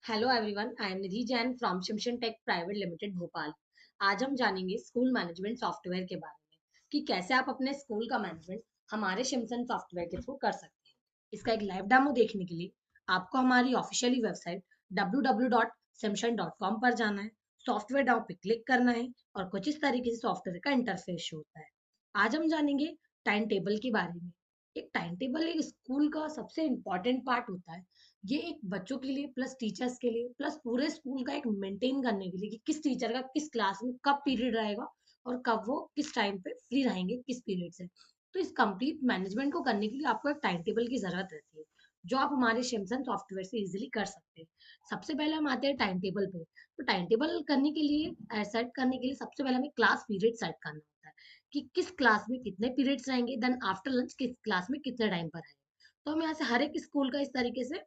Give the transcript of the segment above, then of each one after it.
Hello everyone, I am Nidhi Jain from Shimshan tech private limited Bhopal. आज हम जानेंगे स्कूल मैनेजमेंट सॉफ्टवेयर के बारे में कि कैसे आप अपने स्कूल का मैनेजमेंट हमारे शिमशन सॉफ्टवेयर के थ्रू कर सकते हैं। इसका एक लाइव डेमो देखने के लिए आपको हमारी ऑफिशियली वेबसाइट www.simshan.com पर जाना है। सॉफ्टवेयर डाउन पे क्लिक करना है और कुछ इस तरीके से सॉफ्टवेयर का इंटरफेस शो होता है। आज हम जानेंगे टाइम टेबल के बारे में। एक टाइम टेबल एक स्कूल का सबसे इम्पोर्टेंट पार्ट होता है। ये एक बच्चों के लिए प्लस टीचर्स के लिए प्लस पूरे स्कूल का एक मेंटेन करने के लिए कि किस टीचर का किस क्लास में कब पीरियड रहेगा और कब वो किस टाइम पे फ्री रहेंगे किस पीरियड से। तो इस कंप्लीट मैनेजमेंट को करने के लिए आपको एक टाइम टेबल की जरूरत रहती है, जो आप हमारे शिमसन सॉफ्टवेयर से इजीली कर सकते हैं। सबसे पहले हम आते हैं टाइम टेबल पे। तो टाइम टेबल करने के लिए सेट करने के लिए सबसे पहले हमें क्लास पीरियड सेट करना होता है कि किस क्लास में कितने पीरियड्स रहेंगे, देन आफ्टर लंच किस क्लास में कितने टाइम पर रहेंगे। तो हम यहाँ से हर एक स्कूल का इस तरीके से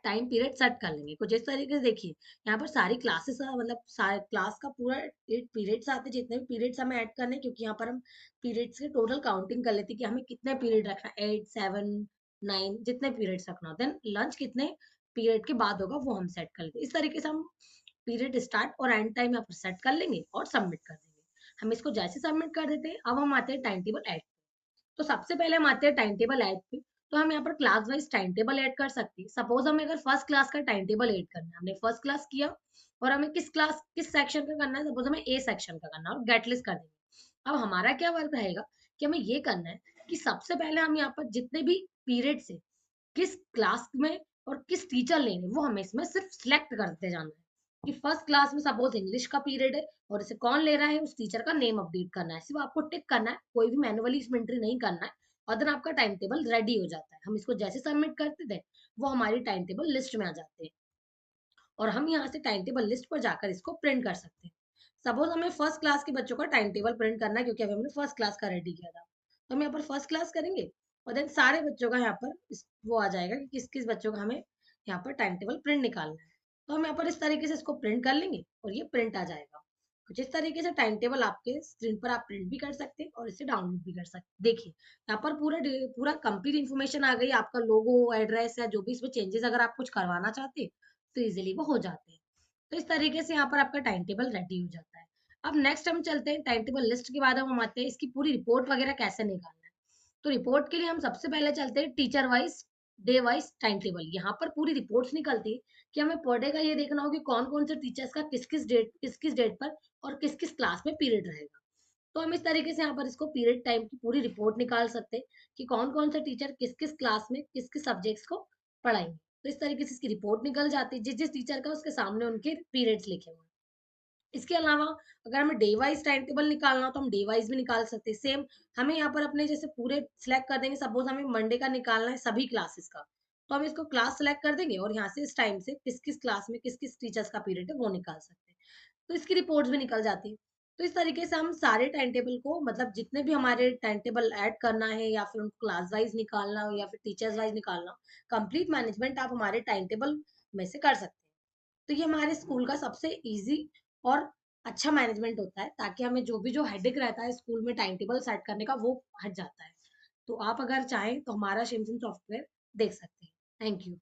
टाइम पीरियड सेट कर लेंगे। कुछ इस तरीके से देखिए, यहाँ पर सारी क्लासेस मतलब सारे क्लास का पूरा 8 पीरियड्स आते हैं, जितने भी पीरियड्स हमें ऐड करने हैं, क्योंकि यहाँ पर हम पीरियड्स के टोटल काउंटिंग कर लेते हैं कि हमें कितने पीरियड रखना है, 8 7 9 जितने पीरियड्स रखना हो, देन लंच कितने पीरियड के बाद होगा वो हम सेट कर लेते हैं। इस तरीके से हम पीरियड स्टार्ट और एंड टाइम यहाँ पर सेट कर लेंगे और सबमिट कर देंगे। हम इसको जैसे सबमिट कर देते हैं, अब हम आते हैं टाइम टेबल ऐड। तो सबसे पहले हम आते हैं टाइम टेबल ऐड पे। तो हम यहाँ पर class wise time table add कर सकते हैं। सपोज हमें अगर फर्स्ट क्लास का टाइम टेबल ऐड करना है, हमने फर्स्ट क्लास किया और हमें किस सेक्शन का करना है, सपोज हमें ए सेक्शन का करना है और गेट लिस्ट कर देंगे। अब हमारा क्या वर्क रहेगा कि हमें ये करना है कि सबसे पहले हम यहाँ पर जितने भी पीरियड से किस क्लास में और किस टीचर लेंगे वो हमें इसमें सिर्फ सिलेक्ट करते जाना है कि फर्स्ट क्लास में सपोज इंग्लिश का पीरियड है और इसे कौन ले रहा है, उस टीचर का नेम अपडेट करना है। सिर्फ आपको टिक करना है, कोई भी मैनुअली इसमें एंट्री नहीं करना है। और देन आपका टाइम टेबल रेडी हो जाता है। हम इसको जैसे सबमिट करते थे वो हमारी टाइम टेबल लिस्ट में आ जाते हैं और हम यहाँ से टाइम टेबल लिस्ट पर जाकर इसको प्रिंट कर सकते हैं। सपोज हमें फर्स्ट क्लास के बच्चों का टाइम टेबल प्रिंट करना है, क्योंकि अभी हमने फर्स्ट क्लास का रेडी किया था। तो हम यहाँ पर फर्स्ट क्लास करेंगे और देन सारे बच्चों का यहाँ पर वो आ जाएगा कि किस किस बच्चों का हमें यहाँ पर टाइम टेबल प्रिंट निकालना है। तो हम यहाँ पर इस तरीके से इसको प्रिंट कर लेंगे और ये प्रिंट आ जाएगा। कुछ इस तरीके से टाइम टेबल आपके स्क्रीन पर आप प्रिंट भी कर सकते हैं और इसे डाउनलोड भी कर सकते हैं। देखिए, यहाँ पर पूरा कंप्लीट इन्फॉर्मेशन आ गई। आपका लोगो, एड्रेस या जो भी इसमें चेंजेस अगर आप कुछ करवाना चाहते हैं तो इजीली वो हो जाते हैं। तो इस तरीके से यहाँ पर आपका टाइम टेबल रेडी हो जाता है। अब नेक्स्ट हम चलते हैं टाइम टेबल लिस्ट के बाद हम आते हैं इसकी पूरी रिपोर्ट वगैरह कैसे निकालना है। तो रिपोर्ट के लिए हम सबसे पहले चलते हैं teacher wise day wise time table. यहाँ पर पूरी रिपोर्ट्स निकलती है कि हमें पर डे का ये देखना हो कि कौन कौन से टीचर्स का किस किस डेट पर और किस किस क्लास में पीरियड रहेगा। तो हम इस तरीके से यहाँ पर इसको पीरियड टाइम की पूरी रिपोर्ट निकाल सकते हैं कि कौन कौन से टीचर किस किस क्लास में किस किस सब्जेक्ट्स को पढ़ाएंगे। तो इस तरीके से इसकी रिपोर्ट निकल जाती है, जिस जिस टीचर का उसके सामने उनके पीरियड्स लिखे हुए हैं। इसके अलावा अगर हमें डे वाइज टाइम टेबल निकालना हो तो हम डे वाइज भी निकाल सकते हैं। सेम हमें यहाँ पर अपने जैसे पूरे सिलेक्ट कर देंगे। सपोज हमें मंडे का निकालना है सभी क्लासेस का, तो हम इसको क्लास सेलेक्ट कर देंगे और यहाँ से इस टाइम से किस किस क्लास में किस किस टीचर्स का पीरियड है वो निकाल सकते हैं। तो इसकी रिपोर्ट्स भी निकल जाती है। तो इस तरीके से हम सारे टाइम टेबल को, मतलब जितने भी हमारे टाइम टेबल ऐड करना है या फिर उनको क्लास वाइज निकालना हो या फिर टीचर्स वाइज निकालना हो, कंप्लीट मैनेजमेंट आप हमारे टाइम टेबल में से कर सकते हैं। तो ये हमारे स्कूल का सबसे इजी और अच्छा मैनेजमेंट होता है, ताकि हमें जो भी जो हेडेक रहता है स्कूल में टाइम टेबल सेट करने का वो हट जाता है। तो आप अगर चाहें तो हमारा शिमसन सॉफ्टवेयर देख सकते हैं। Thank you.